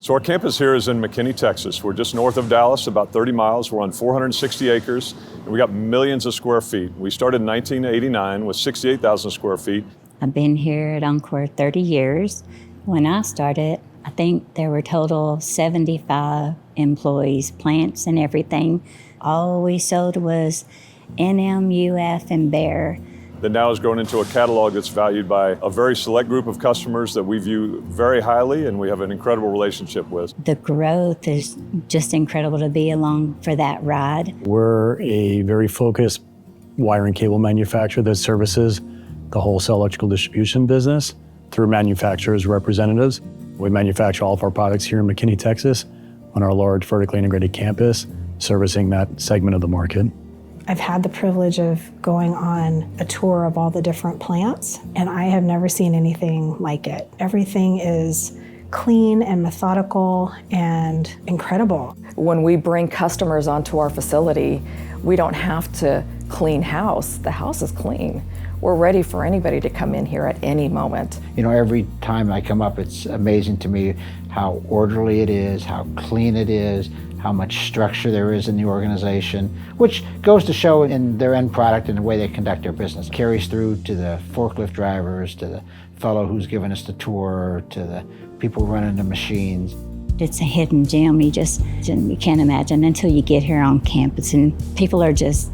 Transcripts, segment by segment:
So our campus here is in McKinney, Texas. We're just north of Dallas, about 30 miles. We're on 460 acres, and we got millions of square feet. We started in 1989 with 68,000 square feet. I've been here at Encore 30 years. When I started, I think there were total 75 employees, plants and everything. All we sold was NM, UF, and Bear. That now has grown into a catalog that's valued by a very select group of customers that we view very highly and we have an incredible relationship with. The growth is just incredible to be along for that ride. We're a very focused wire and cable manufacturer that services the wholesale electrical distribution business through manufacturers' representatives. We manufacture all of our products here in McKinney, Texas, on our large vertically integrated campus, servicing that segment of the market. I've had the privilege of going on a tour of all the different plants, and I have never seen anything like it. Everything is clean and methodical and incredible. When we bring customers onto our facility, we don't have to clean house. The house is clean. We're ready for anybody to come in here at any moment. You know, every time I come up, it's amazing to me how orderly it is, how clean it is, how much structure there is in the organization, which goes to show in their end product and the way they conduct their business. Carries through to the forklift drivers, to the fellow who's giving us the tour, to the people running the machines. It's a hidden gem you can't imagine until you get here on campus, and people are just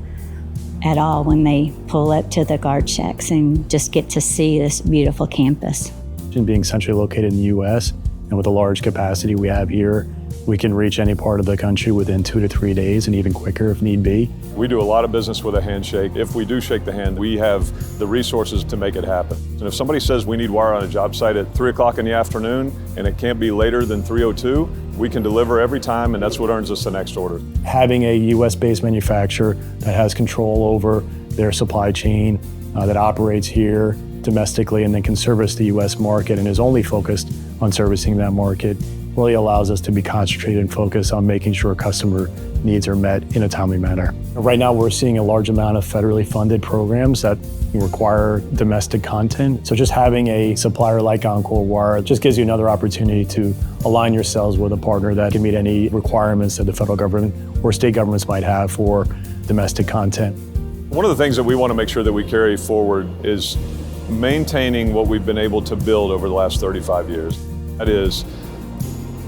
at all when they pull up to the guard shacks and just get to see this beautiful campus. Being centrally located in the U.S. and with the large capacity we have here, we can reach any part of the country within 2 to 3 days and even quicker if need be. We do a lot of business with a handshake. If we do shake the hand, we have the resources to make it happen. And if somebody says we need wire on a job site at 3 o'clock in the afternoon and it can't be later than 3:02, we can deliver every time, and that's what earns us the next order. Having a U.S.-based manufacturer that has control over their supply chain, that operates here domestically and then can service the U.S. market and is only focused on servicing that market really allows us to be concentrated and focused on making sure customer needs are met in a timely manner. Right now, we're seeing a large amount of federally funded programs that require domestic content. So just having a supplier like Encore Wire just gives you another opportunity to align yourselves with a partner that can meet any requirements that the federal government or state governments might have for domestic content. One of the things that we want to make sure that we carry forward is maintaining what we've been able to build over the last 35 years. That is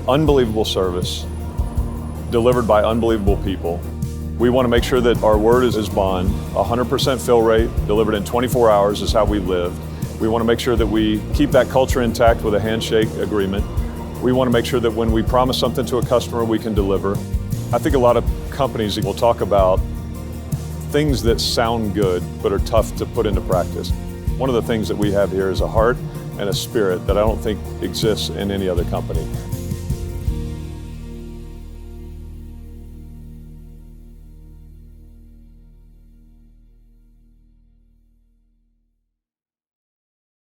unbelievable service, delivered by unbelievable people. We want to make sure that our word is bond. 100% fill rate, delivered in 24 hours is how we live. We want to make sure that we keep that culture intact with a handshake agreement. We want to make sure that when we promise something to a customer, we can deliver. I think a lot of companies will talk about things that sound good but are tough to put into practice. One of the things that we have here is a heart and a spirit that I don't think exists in any other company.